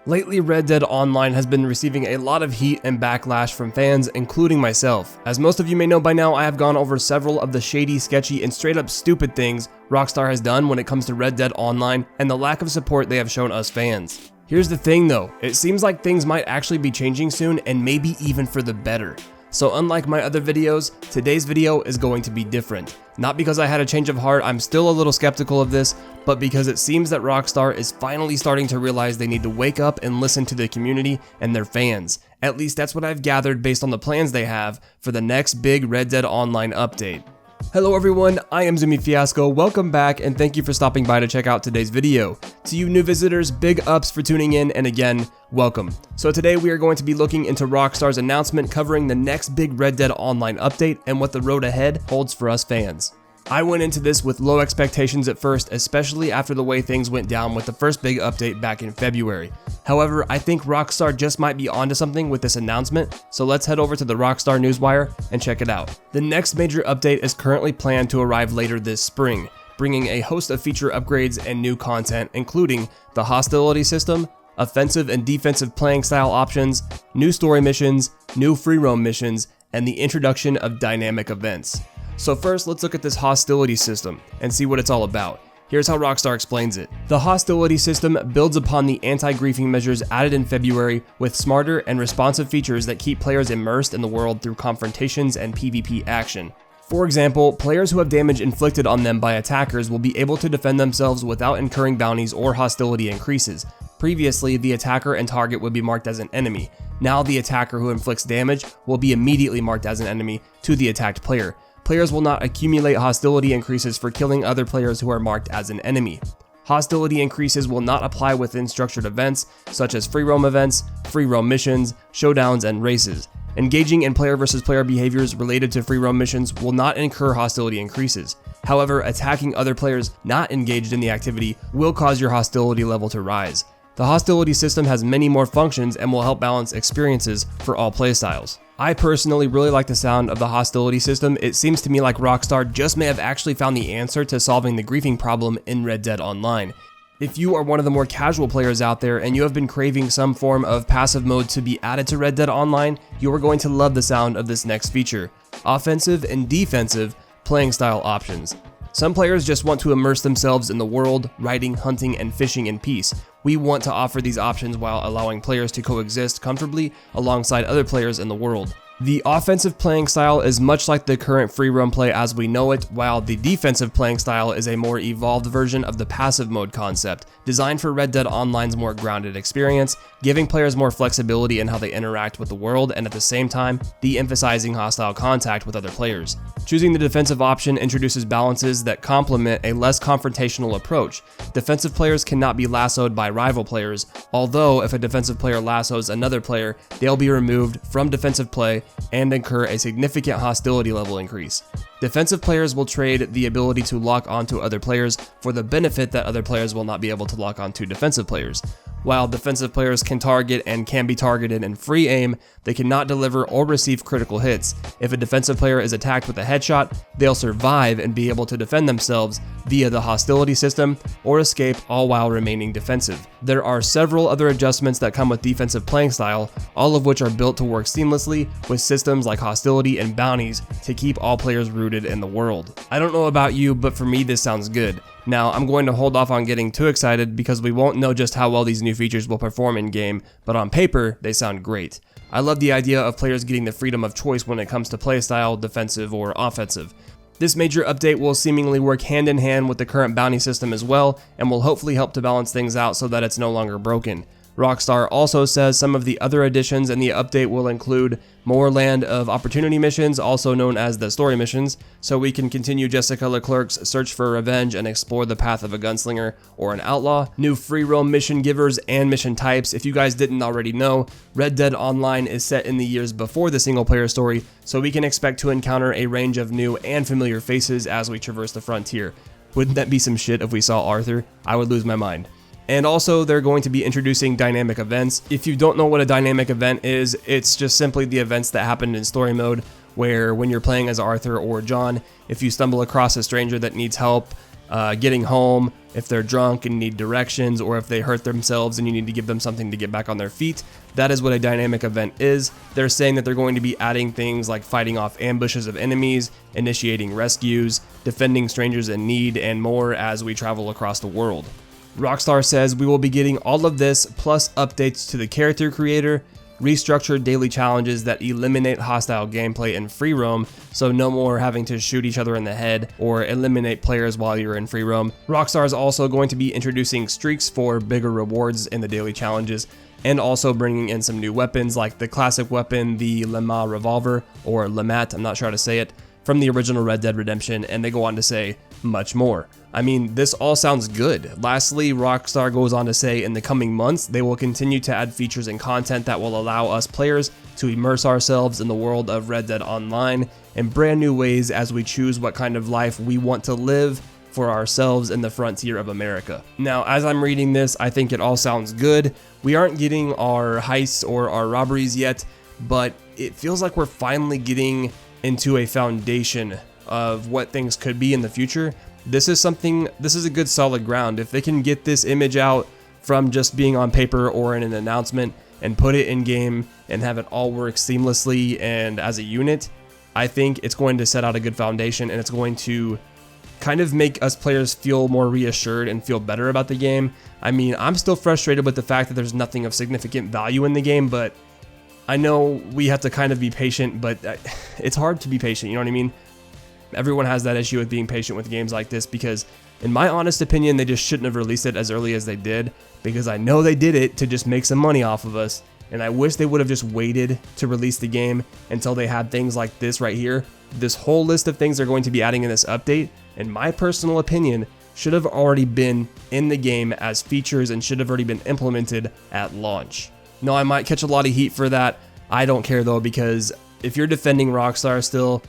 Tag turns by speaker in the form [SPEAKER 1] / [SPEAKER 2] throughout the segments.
[SPEAKER 1] Lately, Red Dead Online has been receiving a lot of heat and backlash from fans, including myself. As most of you may know by now, I have gone over several of the shady, sketchy, and straight up stupid things Rockstar has done when it comes to Red Dead Online and the lack of support they have shown us fans. Here's the thing though, it seems like things might actually be changing soon and maybe even for the better. So unlike my other videos, today's video is going to be different. Not because I had a change of heart, I'm still a little skeptical of this, but because it seems that Rockstar is finally starting to realize they need to wake up and listen to the community and their fans. At least that's what I've gathered based on the plans they have for the next big Red Dead Online update. Hello everyone, I am Zumie Fiasco, welcome back and thank you for stopping by to check out today's video. To you new visitors, big ups for tuning in and again, welcome. So today we are going to be looking into Rockstar's announcement covering the next big Red Dead Online update and what the road ahead holds for us fans. I went into this with low expectations at first, especially after the way things went down with the first big update back in February. However, I think Rockstar just might be onto something with this announcement, so let's head over to the Rockstar Newswire and check it out. The next major update is currently planned to arrive later this spring, bringing a host of feature upgrades and new content, including the hostility system, offensive and defensive playing style options, new story missions, new free roam missions, and the introduction of dynamic events. So first, let's look at this hostility system and see what it's all about. Here's how Rockstar explains it. The hostility system builds upon the anti-griefing measures added in February with smarter and responsive features that keep players immersed in the world through confrontations and PvP action. For example, players who have damage inflicted on them by attackers will be able to defend themselves without incurring bounties or hostility increases. Previously, the attacker and target would be marked as an enemy. Now the attacker who inflicts damage will be immediately marked as an enemy to the attacked player. Players will not accumulate hostility increases for killing other players who are marked as an enemy. Hostility increases will not apply within structured events, such as free roam events, free roam missions, showdowns, and races. Engaging in player versus player behaviors related to free roam missions will not incur hostility increases. However, attacking other players not engaged in the activity will cause your hostility level to rise. The hostility system has many more functions and will help balance experiences for all playstyles. I personally really like the sound of the hostility system. It seems to me like Rockstar just may have actually found the answer to solving the griefing problem in Red Dead Online. If you are one of the more casual players out there and you have been craving some form of passive mode to be added to Red Dead Online, you are going to love the sound of this next feature: offensive and defensive playing style options. Some players just want to immerse themselves in the world, riding, hunting, and fishing in peace. We want to offer these options while allowing players to coexist comfortably alongside other players in the world. The offensive playing style is much like the current free roam play as we know it, while the defensive playing style is a more evolved version of the passive mode concept, designed for Red Dead Online's more grounded experience, giving players more flexibility in how they interact with the world and at the same time, de-emphasizing hostile contact with other players. Choosing the defensive option introduces balances that complement a less confrontational approach. Defensive players cannot be lassoed by rival players, although if a defensive player lassos another player, they'll be removed from defensive play and incur a significant hostility level increase. Defensive players will trade the ability to lock onto other players for the benefit that other players will not be able to lock onto defensive players. While defensive players can target and can be targeted in free aim, they cannot deliver or receive critical hits. If a defensive player is attacked with a headshot, they'll survive and be able to defend themselves via the hostility system or escape, all while remaining defensive. There are several other adjustments that come with defensive playing style, all of which are built to work seamlessly with systems like hostility and bounties to keep all players rooted in the world. I don't know about you, but for me this sounds good. Now, I'm going to hold off on getting too excited because we won't know just how well these new features will perform in-game, but on paper, they sound great. I love the idea of players getting the freedom of choice when it comes to playstyle, defensive or offensive. This major update will seemingly work hand in hand with the current bounty system as well, and will hopefully help to balance things out so that it's no longer broken. Rockstar also says some of the other additions in the update will include more Land of Opportunity missions, also known as the story missions, so we can continue Jessica Leclerc's search for revenge and explore the path of a gunslinger or an outlaw. New free roam mission givers and mission types. If you guys didn't already know, Red Dead Online is set in the years before the single player story, so we can expect to encounter a range of new and familiar faces as we traverse the frontier. Wouldn't that be some shit if we saw Arthur? I would lose my mind. And also, they're going to be introducing dynamic events. If you don't know what a dynamic event is, it's just simply the events that happened in story mode, where when you're playing as Arthur or John, if you stumble across a stranger that needs help, getting home, if they're drunk and need directions, or if they hurt themselves and you need to give them something to get back on their feet. That is what a dynamic event is. They're saying that they're going to be adding things like fighting off ambushes of enemies, initiating rescues, defending strangers in need, and more as we travel across the world. Rockstar says we will be getting all of this plus updates to the character creator, restructured daily challenges that eliminate hostile gameplay in free roam, so no more having to shoot each other in the head or eliminate players while you're in free roam. Rockstar is also going to be introducing streaks for bigger rewards in the daily challenges, and also bringing in some new weapons like the classic weapon, the Lama revolver, or Lamat, I'm not sure how to say it, from the original Red Dead Redemption, and they go on to say much more. I mean, this all sounds good. Lastly, Rockstar goes on to say in the coming months, they will continue to add features and content that will allow us players to immerse ourselves in the world of Red Dead Online in brand new ways as we choose what kind of life we want to live for ourselves in the frontier of America. Now, as I'm reading this, I think it all sounds good. We aren't getting our heists or our robberies yet, but it feels like we're finally getting into a foundation of what things could be in the future. This is a good solid ground. If they can get this image out from just being on paper or in an announcement and put it in game and have it all work seamlessly and as a unit, I think it's going to set out a good foundation, and it's going to kind of make us players feel more reassured and feel better about the game. I mean, I'm still frustrated with the fact that there's nothing of significant value in the game, but I know we have to kind of be patient, but it's hard to be patient, you know what I mean? Everyone has that issue with being patient with games like this because, in my honest opinion, they just shouldn't have released it as early as they did, because I know they did it to just make some money off of us, and I wish they would have just waited to release the game until they had things like this right here. This whole list of things they're going to be adding in this update, in my personal opinion, should have already been in the game as features and should have already been implemented at launch. No, I might catch a lot of heat for that. I don't care though, because if you're defending Rockstar still,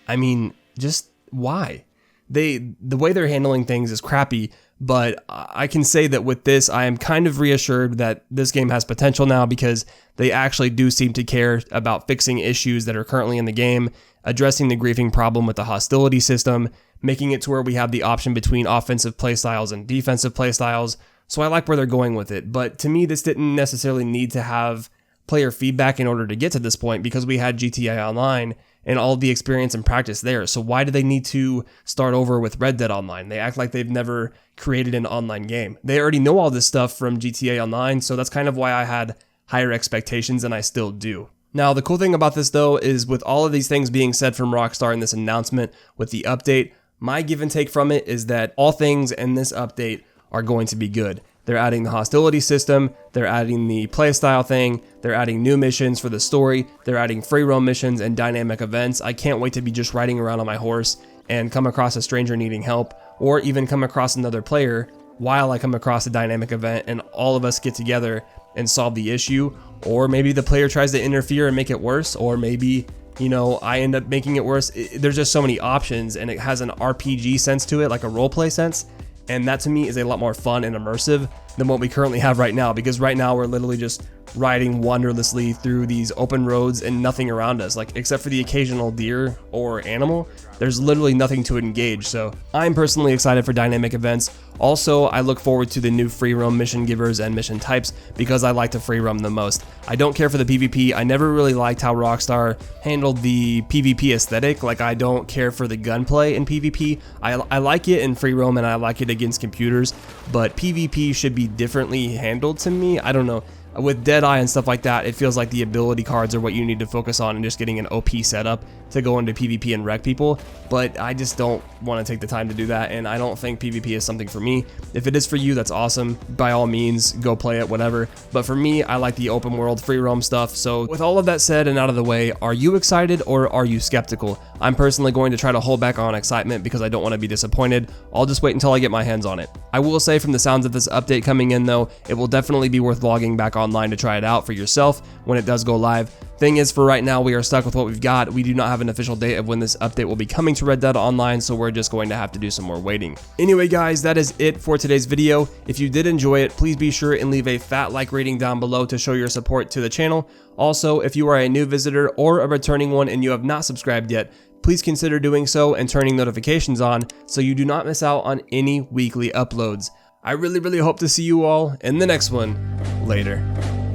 [SPEAKER 1] I mean, just why? The way they're handling things is crappy, but I can say that with this, I am kind of reassured that this game has potential now, because they actually do seem to care about fixing issues that are currently in the game, addressing the griefing problem with the hostility system, making it to where we have the option between offensive playstyles and defensive playstyles. So I like where they're going with it, but to me, this didn't necessarily need to have player feedback in order to get to this point, because we had GTA Online and all the experience and practice there. So why do they need to start over with Red Dead Online? They act like they've never created an online game. They already know all this stuff from GTA Online, so that's kind of why I had higher expectations, and I still do. Now, the cool thing about this though is with all of these things being said from Rockstar in this announcement with the update, my give and take from it is that all things in this update are going to be good. They're adding the hostility system, they're adding the playstyle thing, they're adding new missions for the story, they're adding free roam missions and dynamic events. I can't wait to be just riding around on my horse and come across a stranger needing help, or even come across another player while I come across a dynamic event and all of us get together and solve the issue. Or maybe the player tries to interfere and make it worse, or maybe, you know, I end up making it worse. There's just so many options, and it has an RPG sense to it, like a roleplay sense. And that to me is a lot more fun and immersive than what we currently have right now, because right now we're literally just riding wanderlessly through these open roads and nothing around us, like except for the occasional deer or animal. There's literally nothing to engage. So I'm personally excited for dynamic events. Also, I look forward to the new free roam mission givers and mission types, because I like to free roam the most. I don't care for the PvP. I never really liked how Rockstar handled the PvP aesthetic. Like, I don't care for the gunplay in PvP. I like it in free roam and I like it against computers, but PvP should be differently handled to me. I don't know. With Deadeye and stuff like that, it feels like the ability cards are what you need to focus on and just getting an OP setup to go into PvP and wreck people, but I just don't want to take the time to do that, and I don't think PvP is something for me. If it is for you, that's awesome. By all means, go play it, whatever. But for me, I like the open world free roam stuff. So with all of that said and out of the way, are you excited or are you skeptical? I'm personally going to try to hold back on excitement because I don't want to be disappointed. I'll just wait until I get my hands on it. I will say, from the sounds of this update coming in though, it will definitely be worth logging back online to try it out for yourself when it does go live. Thing is, for right now, we are stuck with what we've got. We do not have an official date of when this update will be coming to Red Dead Online, so we're just going to have to do some more waiting. Anyway guys, that is it for today's video. If you did enjoy it, please be sure and leave a fat like rating down below to show your support to the channel. Also, if you are a new visitor or a returning one and you have not subscribed yet, please consider doing so and turning notifications on so you do not miss out on any weekly uploads. I really hope to see you all in the next one. Later.